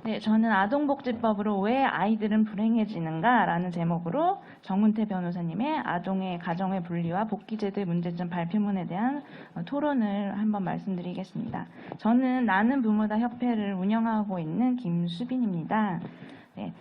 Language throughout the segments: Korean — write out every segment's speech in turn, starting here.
네, 저는 아동복지법으로 왜 아이들은 불행해지는가라는 제목으로 정은태 변호사님의 아동의 가정의 분리와 복귀제도의 문제점 발표문에 대한 토론을 한번 말씀드리겠습니다. 저는 나는 부모다 협회를 운영하고 있는 김수빈입니다. 네,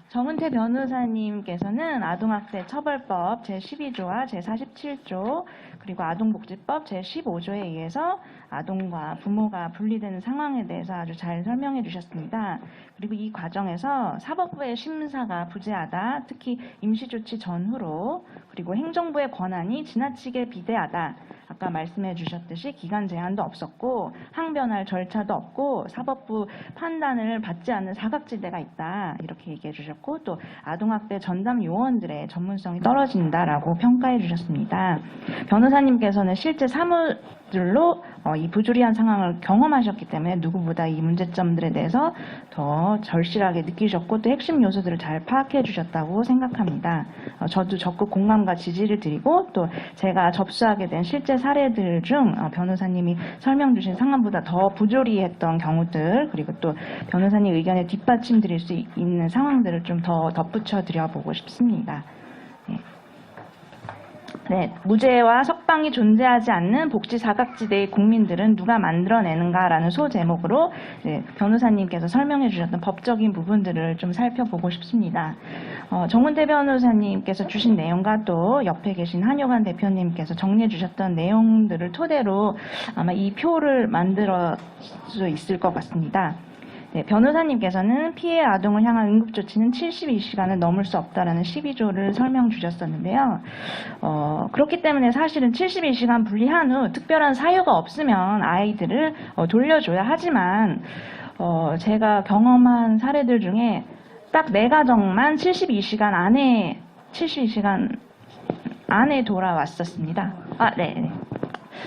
정은태 변호사님께서는 아동학대 처벌법 제12조와 제47조 그리고 아동복지법 제15조에 의해서 아동과 부모가 분리되는 상황에 대해서 아주 잘 설명해 주셨습니다. 그리고 이 과정에서 사법부의 심사가 부재하다, 특히 임시조치 전후로, 그리고 행정부의 권한이 지나치게 비대하다. 아까 말씀해 주셨듯이 기간 제한도 없었고 항변할 절차도 없고 사법부 판단을 받지 않는 사각지대가 있다. 이렇게 얘기해 주셨고 또 아동학대 전담 요원들의 전문성이 떨어진다라고 평가해 주셨습니다. 변호사님께서는 실제 사무들로 이 부조리한 상황을 경험하셨기 때문에 누구보다 이 문제점들에 대해서 더 절실하게 느끼셨고 또 핵심 요소들을 잘 파악해 주셨다고 생각합니다. 저도 적극 공감과 지지를 드리고 또 제가 접수하게 된 실제 사례들 중 변호사님이 설명 주신 상황보다 더 부조리했던 경우들 그리고 또 변호사님 의견에 뒷받침 드릴 수 있는 상황들을 좀 더 덧붙여 드려보고 싶습니다. 네, 무죄와 석방이 존재하지 않는 복지 사각지대의 국민들은 누가 만들어내는가라는 소제목으로 변호사님께서 설명해 주셨던 법적인 부분들을 좀 살펴보고 싶습니다. 정은태 변호사님께서 주신 내용과 또 옆에 계신 한효관 대표님께서 정리해 주셨던 내용들을 토대로 아마 이 표를 만들 수 있을 것 같습니다. 네, 변호사님께서는 피해 아동을 향한 응급조치는 72시간을 넘을 수 없다라는 12조를 설명 주셨었는데요. 그렇기 때문에 사실은 72시간 분리한 후 특별한 사유가 없으면 아이들을 돌려줘야 하지만 제가 경험한 사례들 중에 딱 내 가정만 72시간 안에 돌아왔었습니다. 네.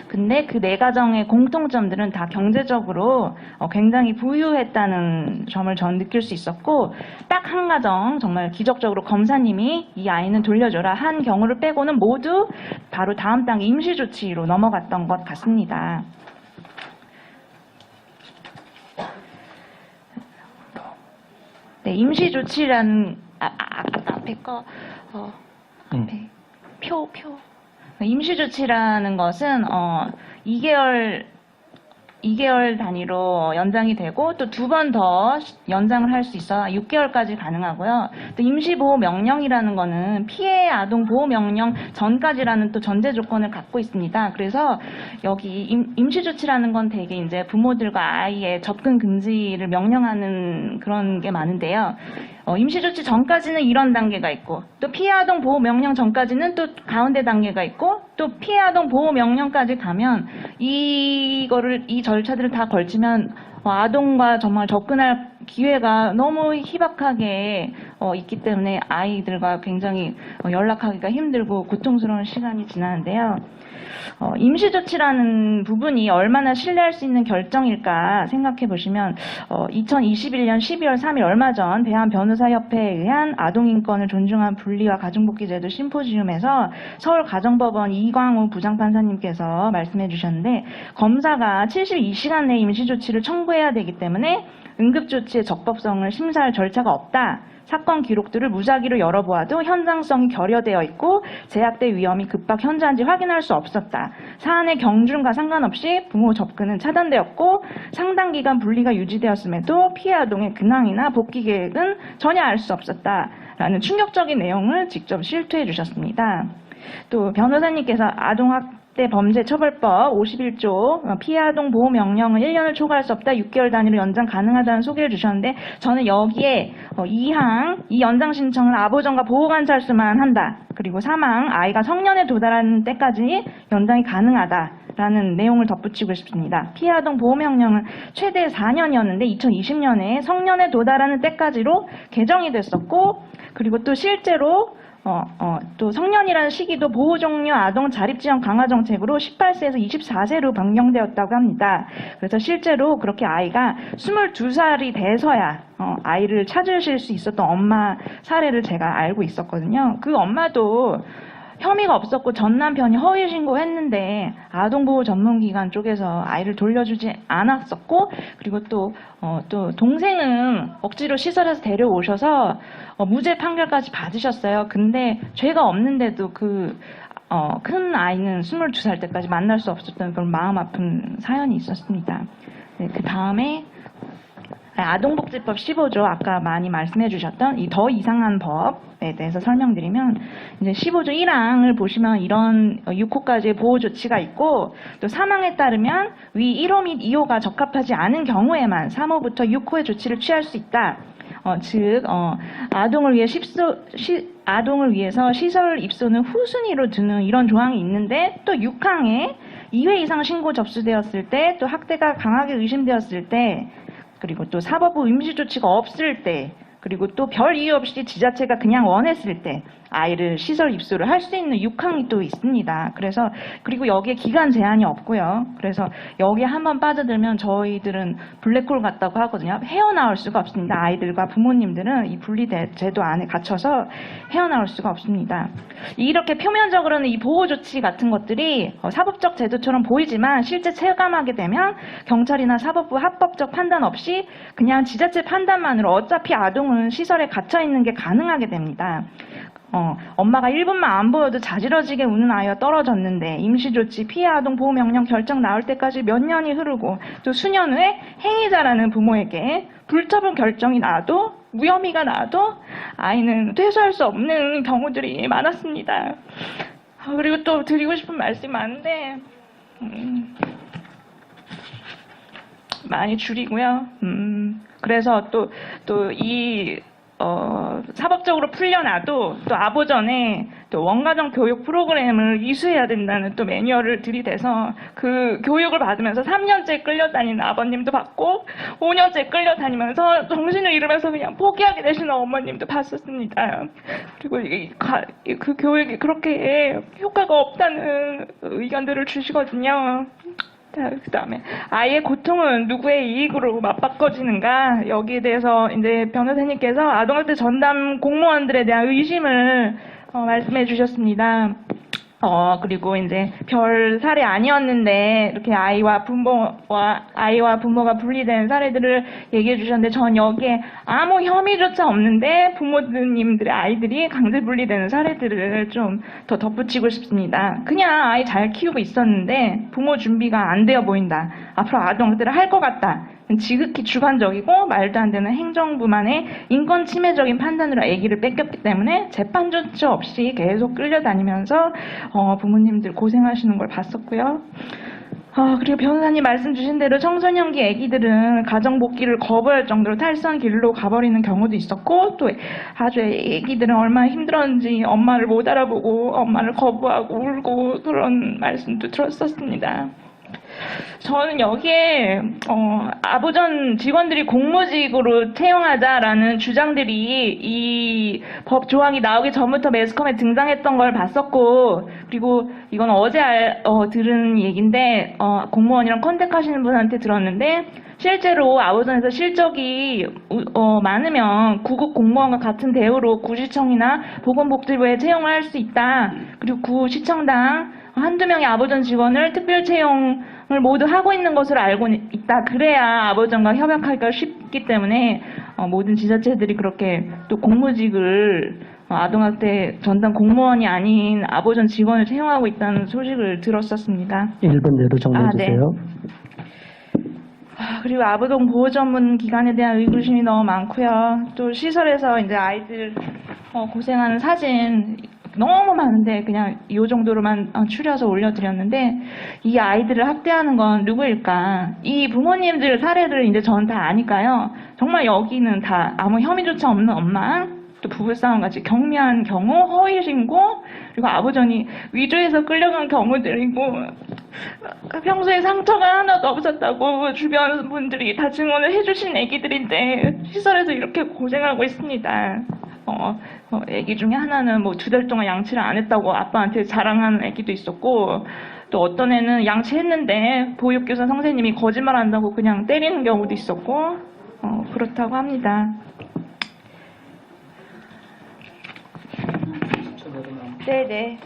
근데 그 네 가정의 공통점들은 다 경제적으로 굉장히 부유했다는 점을 전 느낄 수 있었고 딱 한 가정 정말 기적적으로 검사님이 이 아이는 돌려줘라 한 경우를 빼고는 모두 바로 다음 단계 임시조치로 넘어갔던 것 같습니다. 네, 임시조치라는 앞에 거 앞에 표 임시조치라는 것은 2개월 단위로 연장이 되고 또 2번 더 연장을 할 수 있어 6개월까지 가능하고요. 또 임시보호명령이라는 거는 피해 아동 보호명령 전까지라는 또 전제 조건을 갖고 있습니다. 그래서 여기 임시조치라는 건 되게 이제 부모들과 아이의 접근 금지를 명령하는 그런 게 많은데요. 임시조치 전까지는 이런 단계가 있고 또 피해아동 보호명령 전까지는 또 가운데 단계가 있고 또 피해아동 보호명령까지 가면 이 절차들을 다 걸치면 아동과 정말 접근할 기회가 너무 희박하게 있기 때문에 아이들과 굉장히 연락하기가 힘들고 고통스러운 시간이 지나는데요. 임시조치라는 부분이 얼마나 신뢰할 수 있는 결정일까 생각해 보시면 2021년 12월 3일 얼마 전 대한변호사협회에 의한 아동인권을 존중한 분리와 가정복귀제도 심포지움에서 서울가정법원 이광우 부장판사님께서 말씀해 주셨는데 검사가 72시간 내에 임시조치를 청구해야 되기 때문에 응급조치의 적법성을 심사할 절차가 없다. 사건 기록들을 무작위로 열어보아도 현장성이 결여되어 있고 제약될 위험이 급박 현저한지 확인할 수 없었다. 사안의 경중과 상관없이 부모 접근은 차단되었고 상당 기간 분리가 유지되었음에도 피해 아동의 근황이나 복귀 계획은 전혀 알 수 없었다라는 충격적인 내용을 직접 실토해 주셨습니다. 또 변호사님께서 아동학대 범죄처벌법 51조 피해 아동 보호 명령은 1년을 초과할 수 없다. 6개월 단위로 연장 가능하다는 소개를 주셨는데 저는 여기에 2항 이 연장 신청을 아보전과 보호관찰 수만 한다. 그리고 3항 아이가 성년에 도달하는 때까지 연장이 가능하다라는 내용을 덧붙이고 싶습니다. 피해 아동 보호 명령은 최대 4년이었는데 2020년에 성년에 도달하는 때까지로 개정이 됐었고 그리고 또 실제로 또 성년이라는 시기도 보호 종료 아동 자립 지원 강화 정책으로 18세에서 24세로 변경되었다고 합니다. 그래서 실제로 그렇게 아이가 22살이 돼서야 아이를 찾으실 수 있었던 엄마 사례를 제가 알고 있었거든요. 그 엄마도 혐의가 없었고 전 남편이 허위 신고했는데 아동보호 전문기관 쪽에서 아이를 돌려주지 않았었고, 그리고 또 동생은 억지로 시설에서 데려오셔서 무죄 판결까지 받으셨어요. 근데 죄가 없는데도 큰 아이는 22살 때까지 만날 수 없었던 그런 마음 아픈 사연이 있었습니다. 네, 그 다음에 아동복지법 15조, 아까 많이 말씀해 주셨던 이 더 이상한 법에 대해서 설명드리면, 이제 15조 1항을 보시면 이런 6호까지의 보호 조치가 있고, 또 사망에 따르면 위 1호 및 2호가 적합하지 않은 경우에만 3호부터 6호의 조치를 취할 수 있다. 즉 아동을 위해서 시설 입소는 후순위로 두는 이런 조항이 있는데, 또 6항에 2회 이상 신고 접수되었을 때, 또 학대가 강하게 의심되었을 때, 그리고 또 사법부 임시 조치가 없을 때, 그리고 또 별 이유 없이 지자체가 그냥 원했을 때 아이를 시설 입소를 할 수 있는 6항이 또 있습니다. 그래서 그리고 여기에 기간 제한이 없고요. 그래서 여기에 한번 빠져들면 저희들은 블랙홀 같다고 하거든요. 헤어나올 수가 없습니다. 아이들과 부모님들은 이 분리제도 안에 갇혀서 헤어나올 수가 없습니다. 이렇게 표면적으로는 이 보호 조치 같은 것들이 사법적 제도처럼 보이지만 실제 체감하게 되면 경찰이나 사법부 합법적 판단 없이 그냥 지자체 판단만으로 어차피 아동은 시설에 갇혀 있는 게 가능하게 됩니다. 엄마가 1분만 안 보여도 자지러지게 우는 아이가 떨어졌는데 임시조치 피해 아동 보호 명령 결정 나올 때까지 몇 년이 흐르고, 또 수년 후에 행위자라는 부모에게 불처분 결정이 나도, 무혐의가 나도 아이는 퇴소할 수 없는 경우들이 많았습니다. 그리고 또 드리고 싶은 말씀이 많은데 많이 줄이고요. 그래서 사법적으로 풀려나도 또 아보전에 또 원가정 교육 프로그램을 이수해야 된다는 또 매뉴얼을 들이대서 그 교육을 받으면서 3년째 끌려다니는 아버님도 봤고, 5년째 끌려다니면서 정신을 잃으면서 그냥 포기하게 되시는 어머님도 봤었습니다. 그리고 그 교육이 그렇게 효과가 없다는 의견들을 주시거든요. 그 다음에 아이의 고통은 누구의 이익으로 맞바꿔지는가, 여기에 대해서 이제 변호사님께서 아동학대 전담 공무원들에 대한 의심을 말씀해 주셨습니다. 그리고 이제 별 사례 아니었는데 이렇게 아이와 부모가 분리된 사례들을 얘기해 주셨는데, 전 여기에 아무 혐의조차 없는데 부모님들의 아이들이 강제 분리되는 사례들을 좀 더 덧붙이고 싶습니다. 그냥 아이 잘 키우고 있었는데 부모 준비가 안 되어 보인다, 앞으로 아동학대를 할 것 같다, 지극히 주관적이고 말도 안 되는 행정부만의 인권 침해적인 판단으로 아기를 뺏겼기 때문에 재판조차 없이 계속 끌려다니면서 부모님들 고생하시는 걸 봤었고요. 그리고 변호사님 말씀 주신 대로 청소년기 아기들은 가정 복귀를 거부할 정도로 탈선 길로 가버리는 경우도 있었고, 또 아주 아기들은 얼마나 힘들었는지 엄마를 못 알아보고 엄마를 거부하고 울고, 그런 말씀도 들었었습니다. 저는 여기에 아보전 직원들이 공무직으로 채용하자라는 주장들이 이 법 조항이 나오기 전부터 매스컴에 등장했던 걸 봤었고, 그리고 이건 어제 들은 얘기인데 공무원이랑 컨택하시는 분한테 들었는데, 실제로 아보전에서 실적이 많으면 구급 공무원과 같은 대우로 구시청이나 보건복지부에 채용을 할 수 있다. 그리고 구시청당 한두 명의 아보전 직원을 특별 채용을 모두 하고 있는 것으로 알고 있다. 그래야 아보전과 협약하기가 쉽기 때문에 모든 지자체들이 그렇게 또 공무직을 아동학대 전담 공무원이 아닌 아보전 직원을 채용하고 있다는 소식을 들었었습니다. 1분 내로 정리해 주세요. 네. 그리고 아동 보호 전문 기관에 대한 의구심이 너무 많고요. 또 시설에서 이제 아이들 고생하는 사진 너무 많은데 그냥 이 정도로만 추려서 올려드렸는데, 이 아이들을 학대하는 건 누구일까? 이 부모님들 사례를 이제 저는 다 아니까요. 정말 여기는 다 아무 혐의조차 없는 엄마, 또 부부싸움 같이 경미한 경우, 허위 신고, 그리고 아버전이 위조해서 끌려간 경우들이고, 평소에 상처가 하나도 없었다고 주변 분들이 다 증언을 해주신 애기들인데 시설에서 이렇게 고생하고 있습니다. 애기 중에 하나는 뭐 2달 동안 양치를 안 했다고 아빠한테 자랑하는 애기도 있었고, 또 어떤 애는 양치했는데 보육교사 선생님이 거짓말한다고 그냥 때리는 경우도 있었고, 그렇다고 합니다. 네네.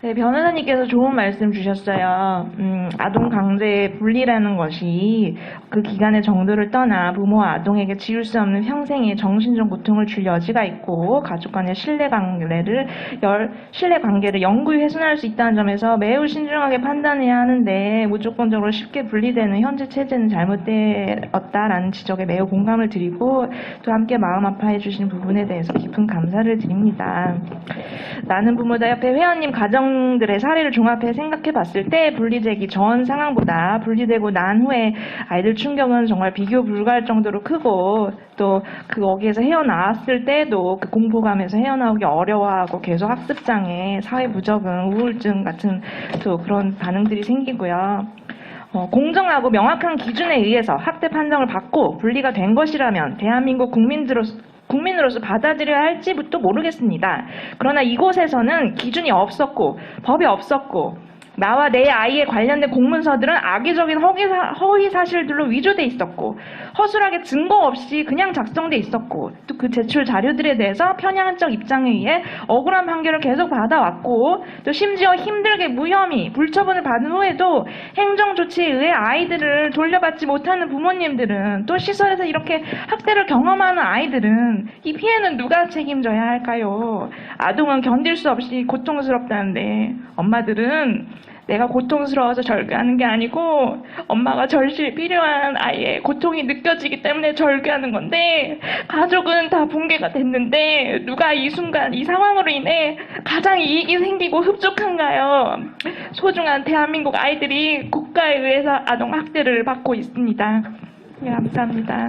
네, 변호사님께서 좋은 말씀 주셨어요. 아동 강제 분리라는 것이 그 기간의 정도를 떠나 부모와 아동에게 지울 수 없는 평생의 정신적 고통을 줄 여지가 있고 가족 간의 신뢰관계를 영구히 훼손할 수 있다는 점에서 매우 신중하게 판단해야 하는데 무조건적으로 쉽게 분리되는 현재 체제는 잘못되었다라는 지적에 매우 공감을 드리고 또 함께 마음 아파해 주신 부분에 대해서 깊은 감사를 드립니다. 나는 부모다 협회 회원님 가정들의 사례를 종합해 생각해 봤을 때 분리되기 전 상황보다 분리되고 난 후에 아이들 충격은 정말 비교 불가할 정도로 크고 또 거기에서 헤어나왔을 때도 그 공포감에서 헤어나오기 어려워하고 계속 학습장애, 사회부적응, 우울증 같은 또 그런 반응들이 생기고요. 공정하고 명확한 기준에 의해서 학대 판정을 받고 분리가 된 것이라면 대한민국 국민으로서 받아들여야 할지부터 모르겠습니다. 그러나 이곳에서는 기준이 없었고 법이 없었고 나와 내 아이에 관련된 공문서들은 악의적인 허위 사실들로 위조돼 있었고 허술하게 증거 없이 그냥 작성돼 있었고 또 그 제출 자료들에 대해서 편향적 입장에 의해 억울한 판결을 계속 받아왔고 또 심지어 힘들게 무혐의, 불처분을 받은 후에도 행정조치에 의해 아이들을 돌려받지 못하는 부모님들은 또 시설에서 이렇게 학대를 경험하는 아이들은 이 피해는 누가 책임져야 할까요? 아동은 견딜 수 없이 고통스럽다는데 엄마들은 내가 고통스러워서 절규하는 게 아니고 엄마가 절실히 필요한 아이의 고통이 느껴지기 때문에 절규하는 건데 가족은 다 붕괴가 됐는데 누가 이 순간 이 상황으로 인해 가장 이익이 생기고 흡족한가요? 소중한 대한민국 아이들이 국가에 의해서 아동 학대를 받고 있습니다. 네, 감사합니다.